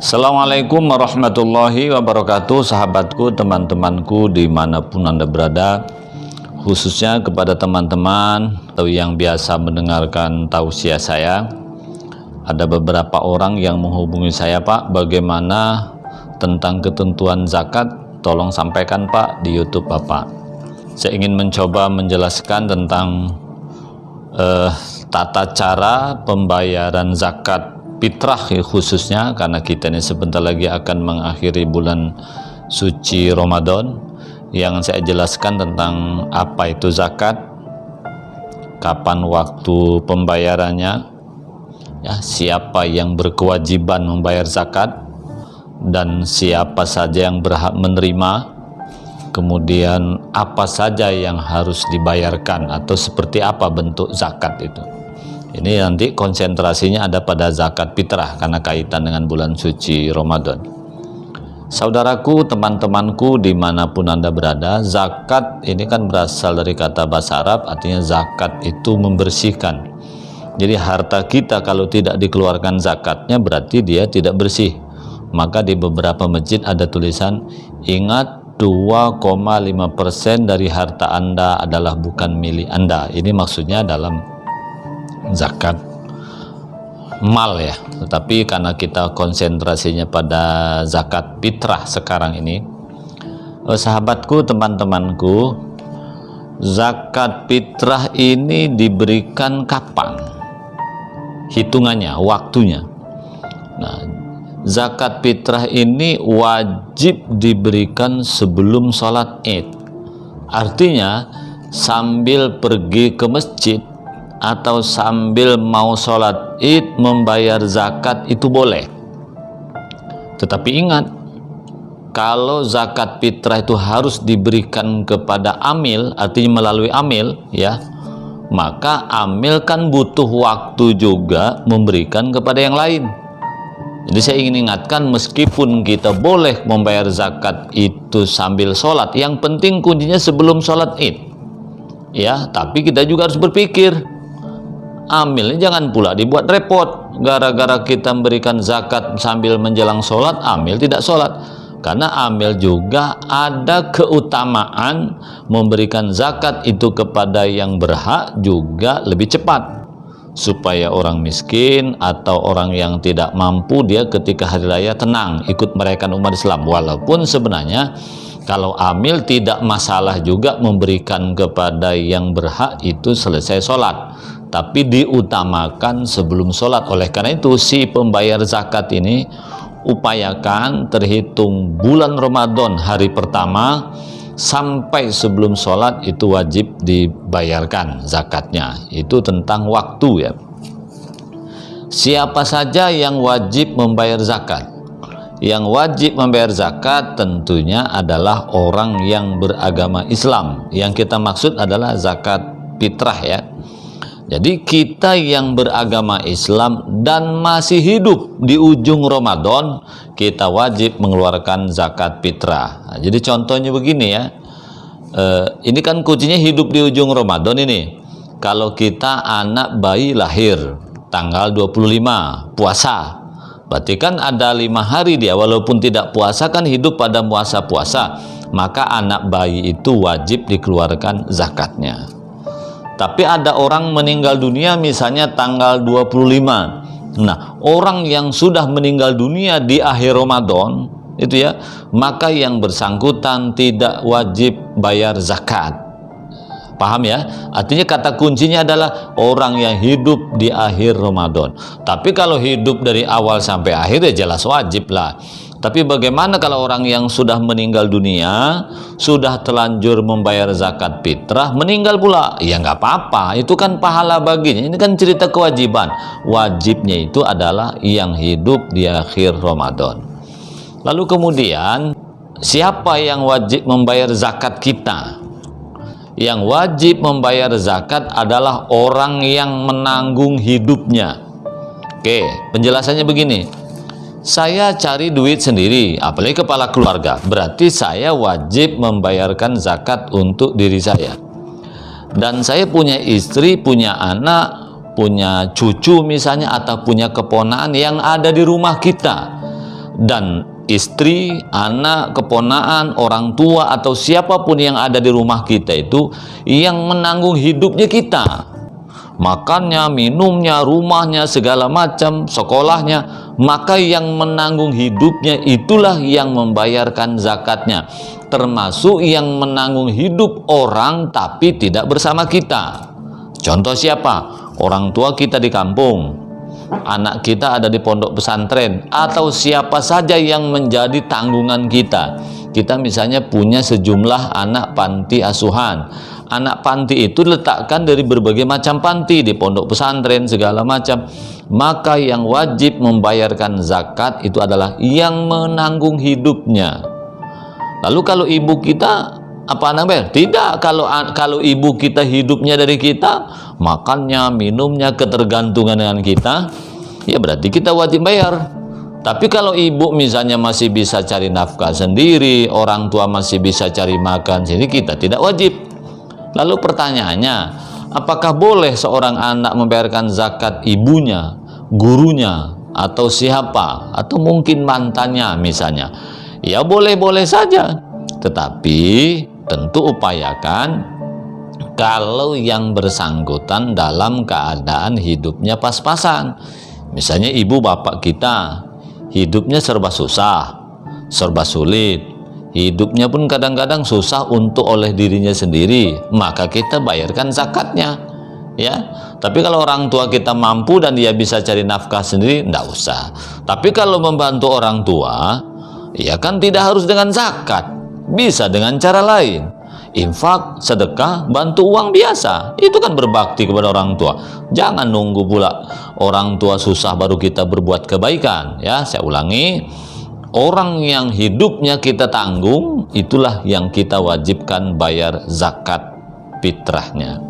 Assalamualaikum warahmatullahi wabarakatuh, sahabatku, teman-temanku dimanapun Anda berada, khususnya kepada teman-teman atau yang biasa mendengarkan tausiah saya. Ada beberapa orang yang menghubungi saya, Pak, bagaimana tentang ketentuan zakat, tolong sampaikan Pak di YouTube Bapak. Saya ingin mencoba menjelaskan tentang tata cara pembayaran zakat fitrah, khususnya karena kita ini sebentar lagi akan mengakhiri bulan suci Ramadan. Yang saya jelaskan tentang apa itu zakat, kapan waktu pembayarannya, ya, siapa yang berkewajiban membayar zakat, dan siapa saja yang berhak menerima, kemudian apa saja yang harus dibayarkan atau seperti apa bentuk zakat itu. Ini nanti konsentrasinya ada pada zakat fitrah karena kaitan dengan bulan suci Ramadan. Saudaraku, teman-temanku dimanapun Anda berada, zakat ini kan berasal dari kata bahasa Arab, artinya zakat itu membersihkan. Jadi harta kita kalau tidak dikeluarkan zakatnya berarti dia tidak bersih. Maka di beberapa masjid ada tulisan, ingat 2,5% dari harta Anda adalah bukan milik Anda. Ini maksudnya dalam zakat mal, ya, tetapi karena kita konsentrasinya pada zakat fitrah sekarang ini, sahabatku, teman-temanku, zakat fitrah ini diberikan kapan hitungannya, waktunya. Nah, zakat fitrah ini wajib diberikan sebelum sholat Id, artinya sambil pergi ke masjid atau sambil mau sholat Id membayar zakat itu boleh. Tetapi ingat, kalau zakat fitrah itu harus diberikan kepada amil, artinya melalui amil, ya, maka amil kan butuh waktu juga memberikan kepada yang lain. Jadi saya ingin ingatkan, meskipun kita boleh membayar zakat itu sambil sholat, yang penting kuncinya sebelum sholat Id, ya, tapi kita juga harus berpikir, amilnya jangan pula dibuat repot. Gara-gara kita memberikan zakat sambil menjelang sholat, amil tidak sholat. Karena amil juga ada keutamaan memberikan zakat itu kepada yang berhak juga lebih cepat, supaya orang miskin atau orang yang tidak mampu, dia ketika hari raya tenang ikut merayakan umat Islam. Walaupun sebenarnya kalau amil tidak masalah juga memberikan kepada yang berhak itu selesai sholat, tapi diutamakan sebelum sholat. Oleh karena itu, si pembayar zakat ini upayakan terhitung bulan Ramadan hari pertama sampai sebelum sholat itu wajib dibayarkan zakatnya. Itu tentang waktu, ya. Siapa saja yang wajib membayar zakat? Yang wajib membayar zakat tentunya adalah orang yang beragama Islam. Yang kita maksud adalah zakat fitrah, ya. Jadi kita yang beragama Islam dan masih hidup di ujung Ramadan, kita wajib mengeluarkan zakat fitrah. Nah, jadi contohnya begini, ya. Ini kan kuncinya hidup di ujung Ramadan ini. Kalau kita anak bayi lahir tanggal 25 puasa, berarti kan ada 5 hari dia, walaupun tidak puasa kan hidup pada puasa, maka anak bayi itu wajib dikeluarkan zakatnya. Tapi ada orang meninggal dunia misalnya tanggal 25. Nah, orang yang sudah meninggal dunia di akhir Ramadan itu, ya, maka yang bersangkutan tidak wajib bayar zakat. Paham, ya? Artinya kata kuncinya adalah orang yang hidup di akhir Ramadan. Tapi kalau hidup dari awal sampai akhir, ya jelas wajib lah. Tapi bagaimana kalau orang yang sudah meninggal dunia, sudah terlanjur membayar zakat fitrah, meninggal pula? Ya nggak apa-apa, itu kan pahala baginya. Ini kan cerita kewajiban. Wajibnya itu adalah yang hidup di akhir Ramadan. Lalu kemudian, siapa yang wajib membayar zakat kita? Yang wajib membayar zakat adalah orang yang menanggung hidupnya. Oke, penjelasannya begini. Saya cari duit sendiri, apalagi kepala keluarga, berarti saya wajib membayarkan zakat untuk diri saya. Dan saya punya istri, punya anak, punya cucu misalnya, atau punya keponakan yang ada di rumah kita. dan istri, anak, keponaan, orang tua atau siapapun yang ada di rumah kita itu yang menanggung hidupnya kita. Makannya, minumnya, rumahnya, segala macam, sekolahnya, maka yang menanggung hidupnya itulah yang membayarkan zakatnya. Termasuk yang menanggung hidup orang tapi tidak bersama kita. Contoh siapa? Orang tua kita di kampung, anak kita ada di pondok pesantren, atau siapa saja yang menjadi tanggungan kita. Kita misalnya punya sejumlah anak panti asuhan. Anak panti itu diletakkan dari berbagai macam panti, di pondok pesantren segala macam. Maka yang wajib membayarkan zakat itu adalah yang menanggung hidupnya. Lalu kalau ibu kita apa namanya? Tidak, kalau ibu kita hidupnya dari kita, makannya, minumnya, ketergantungan dengan kita, ya berarti kita wajib bayar. Tapi kalau ibu misalnya masih bisa cari nafkah sendiri, orang tua masih bisa cari makan sendiri, kita tidak wajib. Lalu pertanyaannya, apakah boleh seorang anak membayarkan zakat ibunya, gurunya, atau siapa, atau mungkin mantannya misalnya? Ya boleh-boleh saja, tetapi tentu upayakan kalau yang bersangkutan dalam keadaan hidupnya pas-pasan. Misalnya ibu bapak kita hidupnya serba susah, serba sulit, hidupnya pun kadang-kadang susah untuk oleh dirinya sendiri, maka kita bayarkan zakatnya, ya. Tapi kalau orang tua kita mampu dan dia bisa cari nafkah sendiri, enggak usah. Tapi kalau membantu orang tua, ya kan tidak harus dengan zakat, bisa dengan cara lain. Infak, sedekah, bantu uang biasa, itu kan berbakti kepada orang tua. Jangan nunggu pula orang tua susah baru kita berbuat kebaikan, ya. Saya ulangi, orang yang hidupnya kita tanggung, itulah yang kita wajibkan bayar zakat fitrahnya.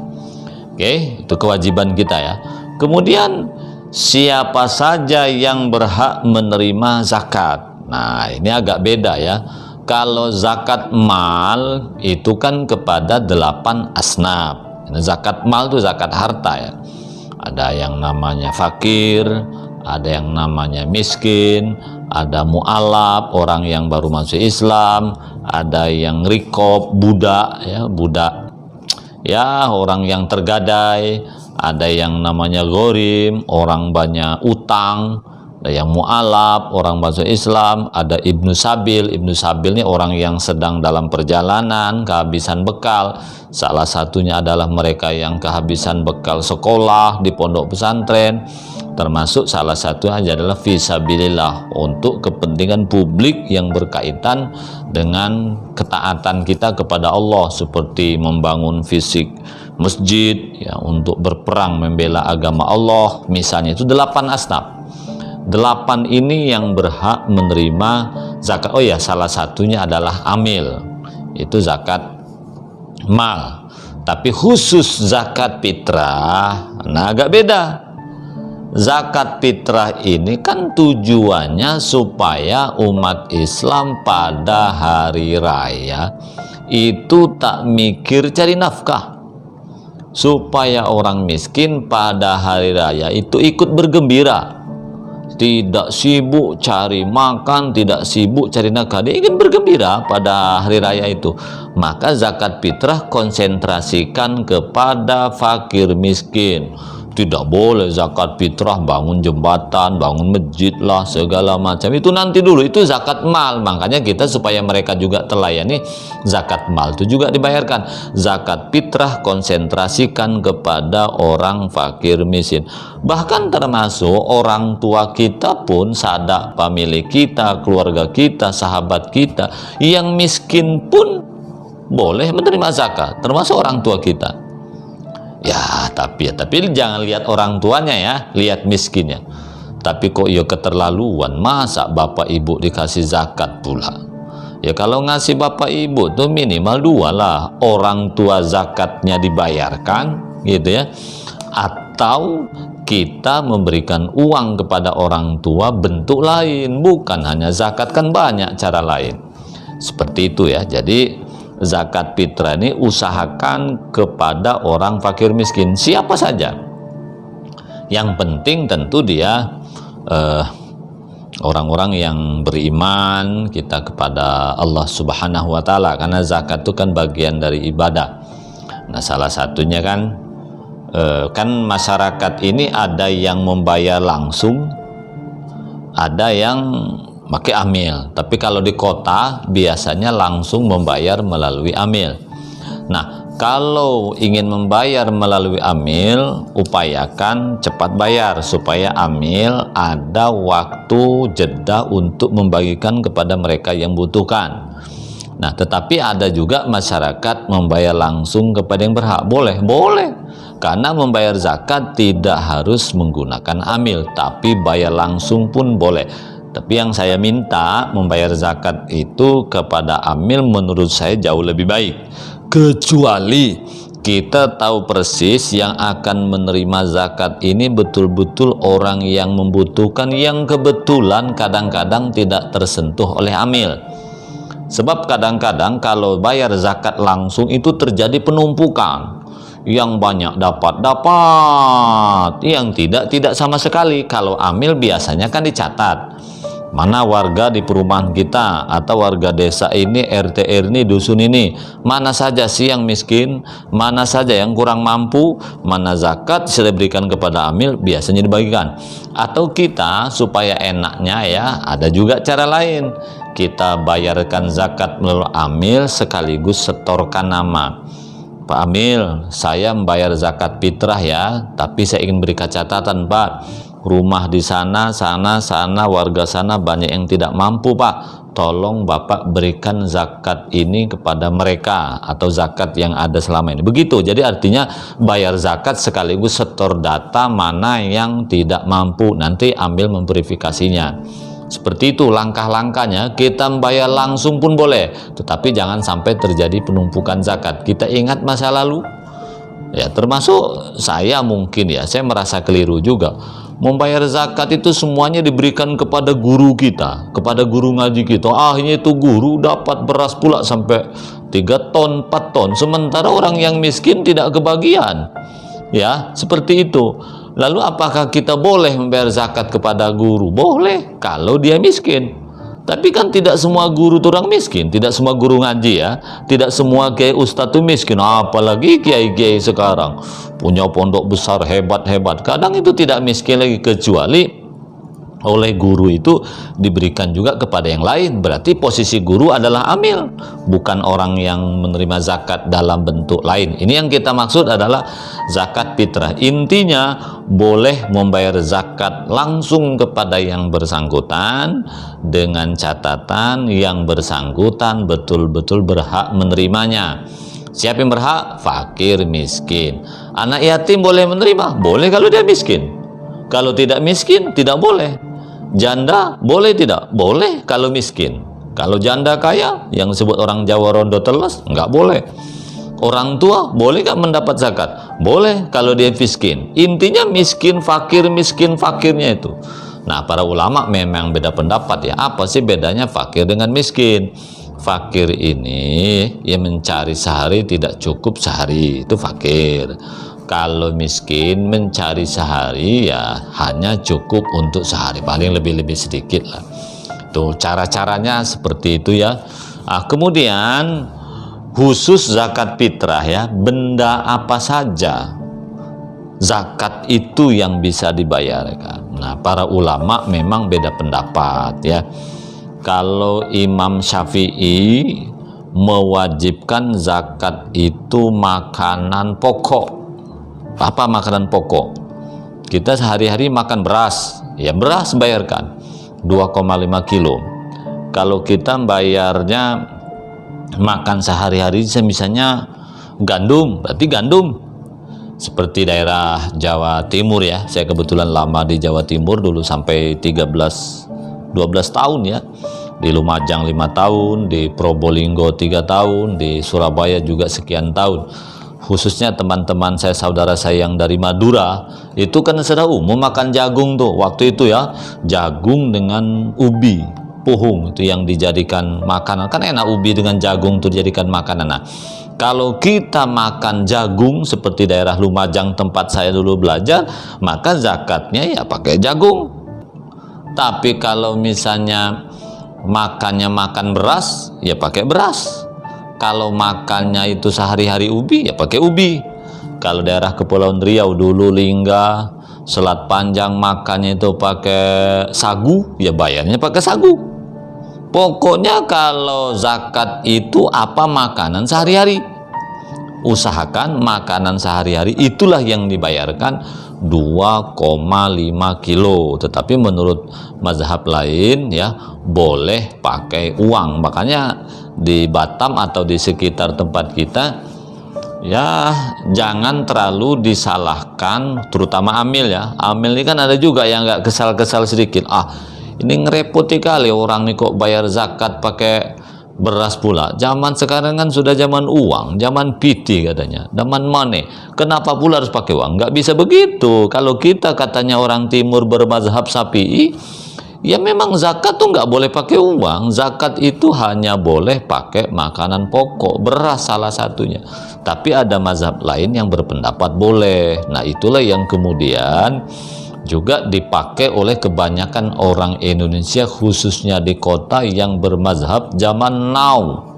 Oke, itu kewajiban kita ya. Kemudian siapa saja yang berhak menerima zakat? Nah, ini agak beda ya. Kalau zakat mal itu kan kepada 8 asnaf. Zakat mal itu zakat harta ya. Ada yang namanya fakir, ada yang namanya miskin, ada mu'alaf, orang yang baru masuk Islam, ada yang rikob, budak ya, budak ya, orang yang tergadai, ada yang namanya ghorim, orang banyak utang, ada yang mu'alaf, orang masuk Islam, ada ibnu sabil. Ibnu sabil ini orang yang sedang dalam perjalanan, kehabisan bekal. Salah satunya adalah mereka yang kehabisan bekal sekolah di pondok pesantren. Termasuk salah satunya adalah fisabilillah, untuk kepentingan publik yang berkaitan dengan ketaatan kita kepada Allah, seperti membangun fisik masjid ya, untuk berperang membela agama Allah misalnya. Itu 8 asnaf. 8 ini yang berhak menerima zakat. Oh ya, salah satunya adalah amil, itu zakat mal. Tapi khusus zakat fitrah, nah agak beda. Zakat fitrah ini kan tujuannya supaya umat Islam pada hari raya itu tak mikir cari nafkah, supaya orang miskin pada hari raya itu ikut bergembira, tidak sibuk cari makan, tidak sibuk cari nafkah, dia ingin bergembira pada hari raya itu. Maka zakat fitrah konsentrasikan kepada fakir miskin. Tidak boleh zakat fitrah bangun jembatan, bangun masjid lah, segala macam. Itu nanti dulu, itu zakat mal. Makanya kita supaya mereka juga terlayani, zakat mal itu juga dibayarkan. Zakat fitrah konsentrasikan kepada orang fakir miskin. Bahkan termasuk orang tua kita pun, sanak pemilik kita, keluarga kita, sahabat kita yang miskin pun boleh menerima zakat, termasuk orang tua kita. Ya, tapi jangan lihat orang tuanya ya, lihat miskinnya. Tapi kok ya keterlaluan, masa bapak ibu dikasih zakat pula? Ya kalau ngasih bapak ibu tuh minimal 2 lah, orang tua zakatnya dibayarkan gitu ya, atau kita memberikan uang kepada orang tua bentuk lain, bukan hanya zakat, kan banyak cara lain. Seperti itu ya. Jadi zakat fitrah ini usahakan kepada orang fakir miskin, siapa saja. Yang penting tentu dia orang-orang yang beriman kita kepada Allah Subhanahu wa Ta'ala, karena zakat itu kan bagian dari ibadah. Nah, salah satunya kan masyarakat ini ada yang membayar langsung, ada yang pakai amil. Tapi kalau di kota biasanya langsung membayar melalui amil. Nah, kalau ingin membayar melalui amil, upayakan cepat bayar supaya amil ada waktu jeda untuk membagikan kepada mereka yang butuhkan. Nah, tetapi ada juga masyarakat membayar langsung kepada yang berhak. Boleh, boleh. Karena membayar zakat tidak harus menggunakan amil, tapi bayar langsung pun boleh. Tapi yang saya minta, membayar zakat itu kepada amil menurut saya jauh lebih baik. Kecuali kita tahu persis yang akan menerima zakat ini betul-betul orang yang membutuhkan, yang kebetulan kadang-kadang tidak tersentuh oleh amil. Sebab kadang-kadang kalau bayar zakat langsung itu terjadi penumpukan. Yang banyak dapat, yang tidak sama sekali. Kalau amil biasanya kan dicatat mana warga di perumahan kita atau warga desa ini, RT ini, dusun ini, mana saja sih yang miskin, mana saja yang kurang mampu, mana zakat sudah diberikan kepada amil, biasanya dibagikan. Atau kita supaya enaknya ya, ada juga cara lain, kita bayarkan zakat melalui amil sekaligus setorkan nama. Pak Amil, saya membayar zakat fitrah ya, tapi saya ingin beri catatan Pak, rumah di sana warga sana banyak yang tidak mampu Pak, tolong Bapak berikan zakat ini kepada mereka, atau zakat yang ada selama ini. Begitu, jadi artinya bayar zakat sekaligus setor data mana yang tidak mampu, nanti ambil memverifikasinya. Seperti itu langkah-langkahnya. Kita membayar langsung pun boleh, tetapi jangan sampai terjadi penumpukan zakat. Kita ingat masa lalu ya, termasuk saya mungkin ya, saya merasa keliru juga. Membayar zakat itu semuanya diberikan kepada guru kita, kepada guru ngaji kita. Akhirnya itu guru dapat beras pula sampai 3 ton, 4 ton, sementara orang yang miskin tidak kebagian. Ya, seperti itu. Lalu apakah kita boleh membayar zakat kepada guru? Boleh, kalau dia miskin. Tapi kan tidak semua guru itu orang miskin, tidak semua guru ngaji ya, tidak semua kiai ustadz itu miskin. Apalagi kiai-kiai sekarang punya pondok besar hebat-hebat, kadang itu tidak miskin lagi, kecuali oleh guru itu diberikan juga kepada yang lain. Berarti posisi guru adalah amil, bukan orang yang menerima zakat dalam bentuk lain. Ini yang kita maksud adalah zakat fitrah. Intinya boleh membayar zakat langsung kepada yang bersangkutan, dengan catatan yang bersangkutan betul-betul berhak menerimanya. Siapa yang berhak? Fakir, miskin. Anak yatim boleh menerima? Boleh kalau dia miskin. Kalau tidak miskin, tidak boleh. Janda boleh tidak? Boleh kalau miskin. Kalau janda kaya, yang disebut orang Jawa rondo teles, nggak boleh. Orang tua boleh nggak mendapat zakat? Boleh kalau dia miskin. Intinya miskin fakirnya itu. Nah, para ulama memang beda pendapat ya. Apa sih bedanya fakir dengan miskin? Fakir ini yang mencari sehari tidak cukup sehari, itu fakir. Kalau miskin mencari sehari ya hanya cukup untuk sehari, paling lebih sedikit lah. Tuh cara-caranya seperti itu ya. Nah, kemudian khusus zakat fitrah ya, benda apa saja zakat itu yang bisa dibayarkan. Nah, para ulama memang beda pendapat ya. Kalau Imam Syafi'i mewajibkan zakat itu makanan pokok. Apa makanan pokok? Kita sehari-hari makan beras, ya beras bayarkan 2,5 kilo. Kalau kita bayarnya makan sehari-hari misalnya gandum, berarti gandum. Seperti daerah Jawa Timur ya, saya kebetulan lama di Jawa Timur dulu sampai 12 tahun ya. Di Lumajang 5 tahun, di Probolinggo 3 tahun, di Surabaya juga sekian tahun. Khususnya teman-teman saya, saudara saya yang dari Madura, itu kan sudah umum makan jagung tuh waktu itu ya, jagung dengan ubi puhung itu yang dijadikan makanan. Kan enak ubi dengan jagung tuh dijadikan makanan. Nah, kalau kita makan jagung seperti daerah Lumajang tempat saya dulu belajar, maka zakatnya ya pakai jagung. Tapi kalau misalnya makannya makan beras, ya pakai beras. Kalau makannya itu sehari-hari ubi, ya pakai ubi. Kalau daerah Kepulauan Riau dulu, Lingga, Selat Panjang, makannya itu pakai sagu, ya bayarnya pakai sagu. Pokoknya kalau zakat itu apa makanan sehari-hari, usahakan makanan sehari-hari itulah yang dibayarkan 2,5 kilo. Tetapi menurut mazhab lain ya boleh pakai uang. Makanya di Batam atau di sekitar tempat kita ya jangan terlalu disalahkan, terutama amil ya. Amil ini kan ada juga yang nggak kesal-kesal sedikit, ini ngerepoti kali orang nih kok bayar zakat pakai beras pula. Zaman sekarang kan sudah zaman uang, zaman piti katanya, zaman money. Kenapa pula harus pakai uang? Nggak bisa begitu. Kalau kita katanya orang timur bermazhab Syafi'i, ya memang zakat tuh nggak boleh pakai uang. Zakat itu hanya boleh pakai makanan pokok, beras salah satunya. Tapi ada mazhab lain yang berpendapat boleh. Nah itulah yang kemudian juga dipakai oleh kebanyakan orang Indonesia, khususnya di kota yang bermazhab zaman now.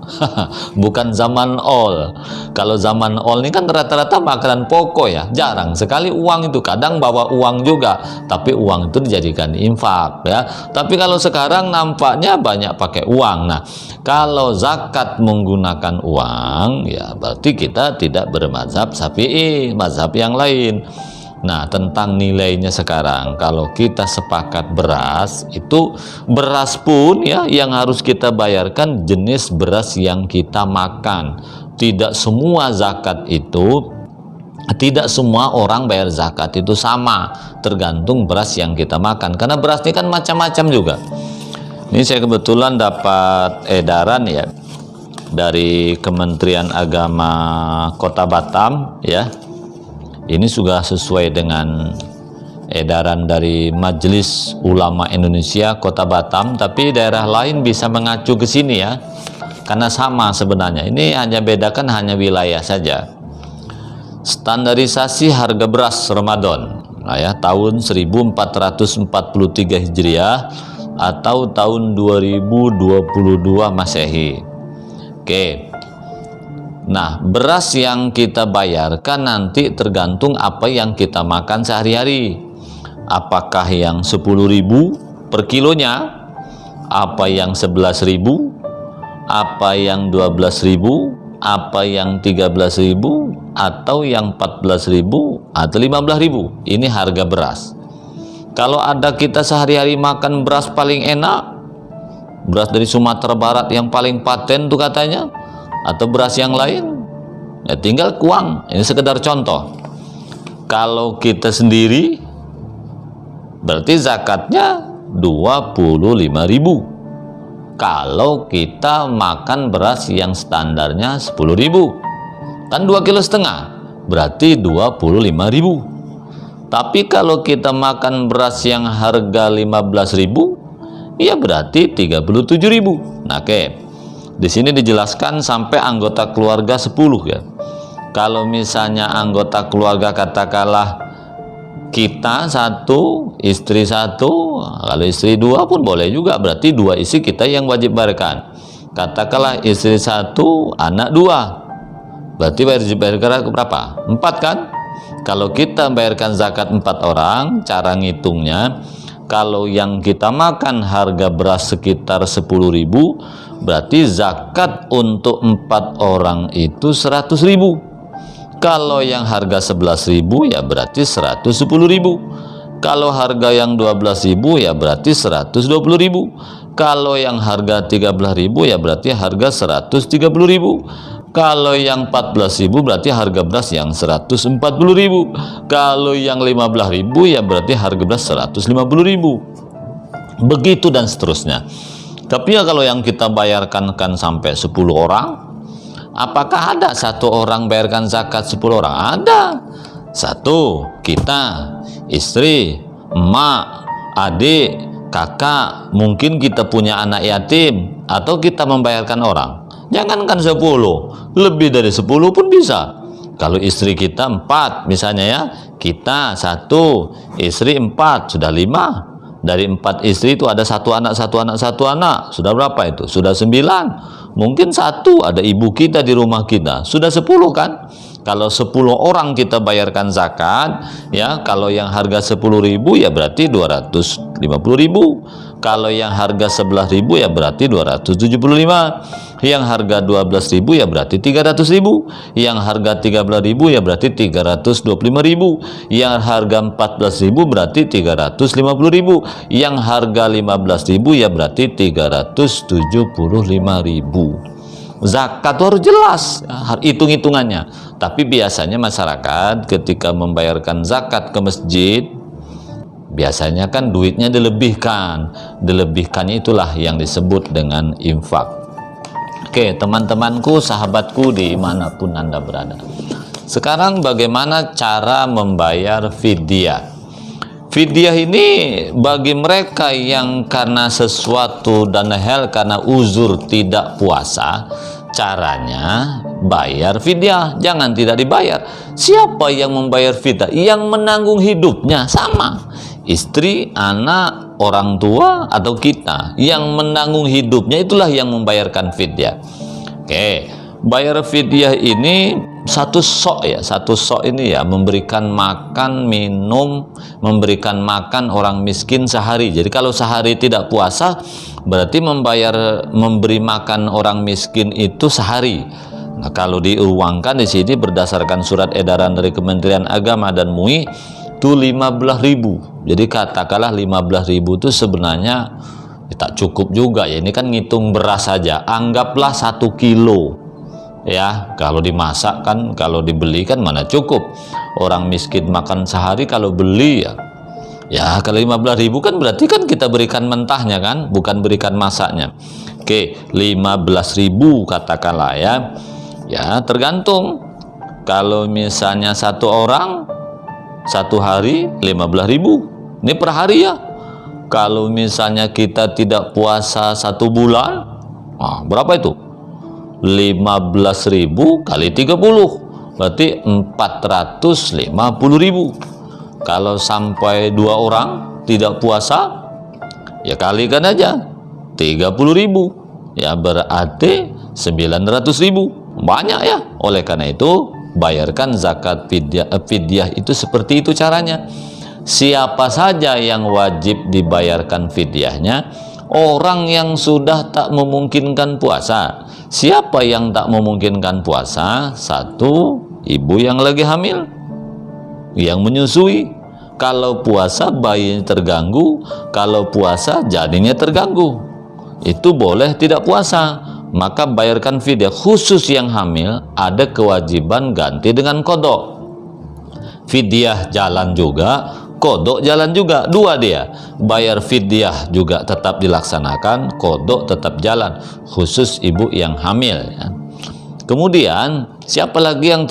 Bukan zaman all. Kalau zaman all ini kan rata-rata makanan pokok ya, jarang sekali uang itu. Kadang bawa uang juga, tapi uang itu dijadikan infak ya. Tapi kalau sekarang nampaknya banyak pakai uang. Nah kalau zakat menggunakan uang ya berarti kita tidak bermazhab Syafi'i, mazhab yang lain. Nah tentang nilainya sekarang, kalau kita sepakat beras, itu beras pun ya yang harus kita bayarkan jenis beras yang kita makan. Tidak semua zakat itu, tidak semua orang bayar zakat itu sama, tergantung beras yang kita makan. Karena beras ini kan macam-macam juga. Ini saya kebetulan dapat edaran ya dari Kementerian Agama Kota Batam ya. Ini sudah sesuai dengan edaran dari Majelis Ulama Indonesia Kota Batam, tapi daerah lain bisa mengacu ke sini ya, karena sama sebenarnya. Ini hanya bedakan hanya wilayah saja. Standarisasi harga beras Ramadan, nah ya, tahun 1443 Hijriah atau tahun 2022 Masehi. Oke. Nah, beras yang kita bayarkan nanti tergantung apa yang kita makan sehari-hari. Apakah yang 10.000 per kilonya, apa yang 11.000, apa yang 12.000, apa yang 13.000, atau yang 14.000 atau 15.000. Ini harga beras. Kalau ada kita sehari-hari makan beras paling enak, beras dari Sumatera Barat yang paling paten tuh katanya, atau beras yang lain, ya tinggal kuang. Ini sekedar contoh. Kalau kita sendiri berarti zakatnya 25.000. Kalau kita makan beras yang standarnya 10.000, kan 2,5 kilo, berarti 25.000. Tapi kalau kita makan beras yang harga 15.000, ya berarti 37.000. Nah, oke. Di sini dijelaskan sampai anggota keluarga 10 ya. Kalau misalnya anggota keluarga katakanlah kita 1, istri 1, kalau istri 2 pun boleh juga, berarti 2 istri kita yang wajib bayarkan. Katakanlah istri 1, anak 2, berarti bayar berapa? 4 kan? Kalau kita bayarkan zakat 4 orang, cara ngitungnya, kalau yang kita makan harga beras sekitar 10.000, berarti zakat untuk 4 orang itu 100.000. Kalau yang harga 11.000 ya berarti 110.000. Kalau harga yang 12.000 ya berarti 120.000. Kalau yang harga 13.000 ya berarti harga 130.000. Kalau yang 14.000 berarti harga beras yang 140.000. Kalau yang 15.000 ya berarti harga beras 150.000. Begitu dan seterusnya. Tapi ya kalau yang kita bayarkan kan sampai 10 orang, apakah ada 1 orang bayarkan zakat 10 orang? Ada. 1, kita, istri, emak, adik, kakak, mungkin kita punya anak yatim, atau kita membayarkan orang. Jangankan 10, lebih dari 10 pun bisa. Kalau istri kita 4 misalnya ya, kita 1, istri 4, sudah 5. Dari 4 istri itu ada 1 anak, 1 anak, 1 anak. Sudah berapa itu? Sudah 9. Mungkin 1 ada ibu kita di rumah kita. Sudah 10 kan? Kalau 10 orang kita bayarkan zakat, ya, kalau yang harga 10.000 ya berarti 250.000. Kalau yang harga 11.000 ya berarti 275. Yang harga 12.000 ya berarti 300.000. Yang harga 13.000 ya berarti 325.000. Yang harga 14.000 berarti 350.000. Yang harga 15.000 ya berarti 375.000. Zakat itu harus jelas hitung-hitungannya. Tapi biasanya masyarakat ketika membayarkan zakat ke masjid, biasanya kan duitnya dilebihkan. Dilebihkannya itulah yang disebut dengan infak. Oke, teman-temanku, sahabatku dimanapun Anda berada. Sekarang bagaimana cara membayar fidyah? Fidyah ini bagi mereka yang karena sesuatu dan hal karena uzur tidak puasa, caranya bayar fidyah, jangan tidak dibayar. Siapa yang membayar fidyah? Yang menanggung hidupnya, sama istri, anak, orang tua, atau kita yang menanggung hidupnya, itulah yang membayarkan fidyah. Oke, bayar fidyah ini satu sok ya, satu sok ini ya, memberikan makan, minum, memberikan makan orang miskin sehari. Jadi kalau sehari tidak puasa, berarti memberi makan orang miskin itu sehari. Nah, kalau diuangkan di sini berdasarkan surat edaran dari Kementerian Agama dan MUI itu 15.000. Jadi katakanlah 15.000 itu sebenarnya tak cukup juga ya. Ini kan ngitung beras saja, anggaplah 1 kilo. Ya, kalau dimasak kan, kalau dibeli kan mana cukup. Orang miskin makan sehari kalau beli ya kalau 15.000 kan berarti kan kita berikan mentahnya kan, bukan berikan masaknya. Oke, 15.000 katakanlah ya. Ya, tergantung. Kalau misalnya 1 orang 1 hari 15.000. Ini per hari ya. Kalau misalnya kita tidak puasa 1 bulan, berapa itu? 15.000 kali 30 berarti 450.000. Kalau sampai 2 orang tidak puasa, ya kalikan aja 30.000, ya berarti 900.000. Banyak ya. Oleh karena itu bayarkan zakat fidyah itu seperti itu caranya. Siapa saja yang wajib dibayarkan fidyahnya? Orang yang sudah tak memungkinkan puasa. Siapa yang tak memungkinkan puasa? 1, ibu yang lagi hamil, yang menyusui. Kalau puasa bayinya terganggu, kalau puasa jadinya terganggu, itu boleh tidak puasa, maka bayarkan fidyah. Khusus yang hamil ada kewajiban ganti dengan kodok. Fidyah jalan juga, kodok jalan juga, 2 dia. Bayar fidyah juga tetap dilaksanakan, kodok tetap jalan, khusus ibu yang hamil ya. Kemudian siapa lagi yang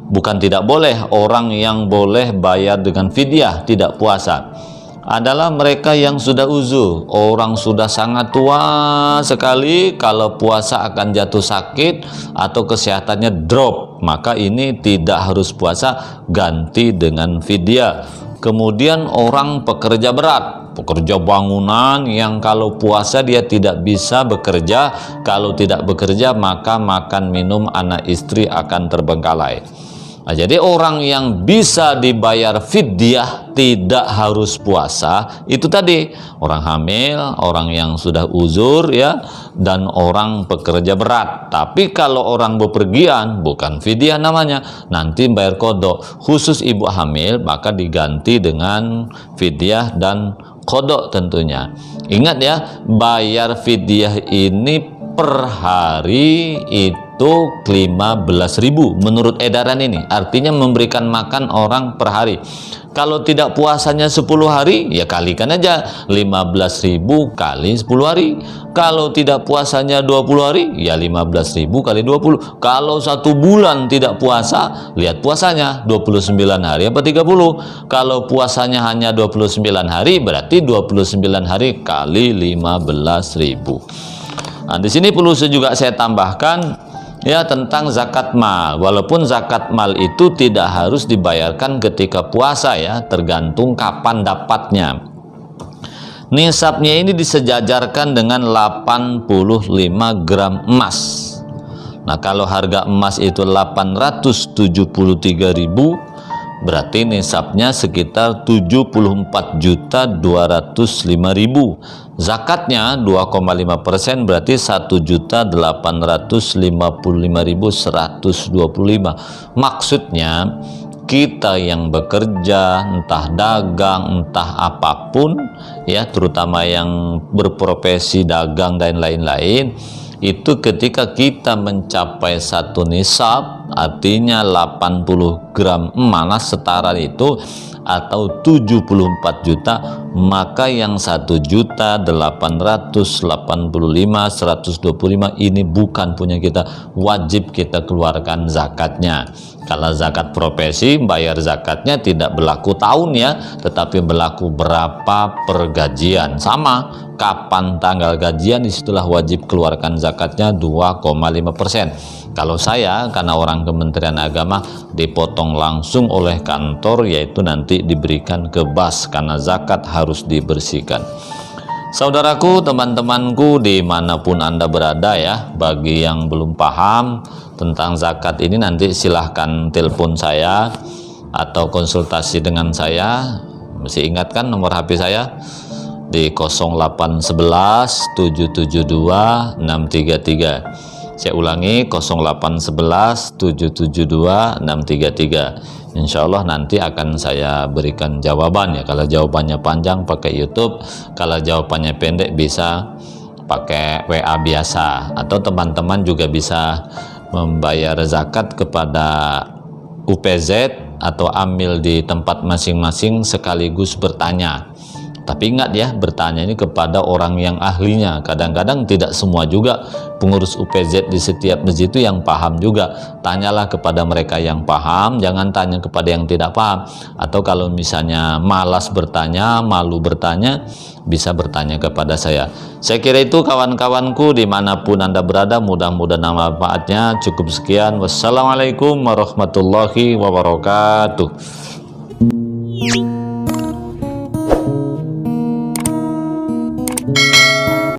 bukan tidak boleh, orang yang boleh bayar dengan fidyah tidak puasa adalah mereka yang sudah uzur. Orang sudah sangat tua sekali, kalau puasa akan jatuh sakit atau kesehatannya drop, maka ini tidak harus puasa, ganti dengan fidyah. Kemudian orang pekerja berat, pekerja bangunan yang kalau puasa dia tidak bisa bekerja, kalau tidak bekerja maka makan minum anak istri akan terbengkalai. Nah, jadi orang yang bisa dibayar fidyah tidak harus puasa itu tadi orang hamil, orang yang sudah uzur ya, dan orang pekerja berat. Tapi kalau orang bepergian bukan fidyah namanya, nanti bayar kodok. Khusus ibu hamil maka diganti dengan fidyah dan kodok tentunya. Ingat ya, bayar fidyah ini per hari itu 15.000 menurut edaran ini, artinya memberikan makan orang per hari. Kalau tidak puasanya 10 hari ya kalikan aja 15.000 kali 10 hari. Kalau tidak puasanya 20 hari ya 15.000 kali 20. Kalau 1 bulan tidak puasa, lihat puasanya 29 hari apa 30. Kalau puasanya hanya 29 hari berarti 29 hari kali 15.000. Nah, di sini perlu juga saya tambahkan, ya tentang zakat mal. Walaupun zakat mal itu tidak harus dibayarkan ketika puasa ya, tergantung kapan dapatnya. Nisabnya ini disejajarkan dengan 85 gram emas. Nah, kalau harga emas itu 873.000, berarti nisabnya sekitar 74.205.000. Zakatnya 2,5%, berarti 1.855.125. Maksudnya kita yang bekerja, entah dagang, entah apapun ya, terutama yang berprofesi dagang dan lain-lain, itu ketika kita mencapai satu nisab, artinya 80 gram emas setara itu atau 74 juta, maka yang 1.885.125 ini bukan punya kita, wajib kita keluarkan zakatnya. Kalau zakat profesi, bayar zakatnya tidak berlaku tahun ya, tetapi berlaku berapa pergajian. Sama, kapan tanggal gajian, disitulah wajib keluarkan zakatnya 2,5%. Kalau saya, karena orang Kementerian Agama, dipotong langsung oleh kantor, yaitu nanti diberikan ke BAS, karena zakat harus dibersihkan. Saudaraku, teman-temanku dimanapun Anda berada ya, bagi yang belum paham tentang zakat ini, nanti silahkan telepon saya atau konsultasi dengan saya. Masih ingatkan nomor HP saya di 0811 772 633. Saya ulangi, 0811 772 633. Insya Allah nanti akan saya berikan jawaban ya. Kalau jawabannya panjang pakai YouTube, kalau jawabannya pendek bisa pakai WA biasa, atau teman-teman juga bisa membayar zakat kepada UPZ atau amil di tempat masing-masing sekaligus bertanya. Tapi ingat ya, bertanya ini kepada orang yang ahlinya. Kadang-kadang tidak semua juga pengurus UPZ di setiap masjid itu yang paham juga. Tanyalah kepada mereka yang paham, jangan tanya kepada yang tidak paham. Atau kalau misalnya malas bertanya, malu bertanya, bisa bertanya kepada saya. Saya kira itu kawan-kawanku dimanapun Anda berada, mudah-mudahan manfaatnya. Cukup sekian. Wassalamualaikum warahmatullahi wabarakatuh.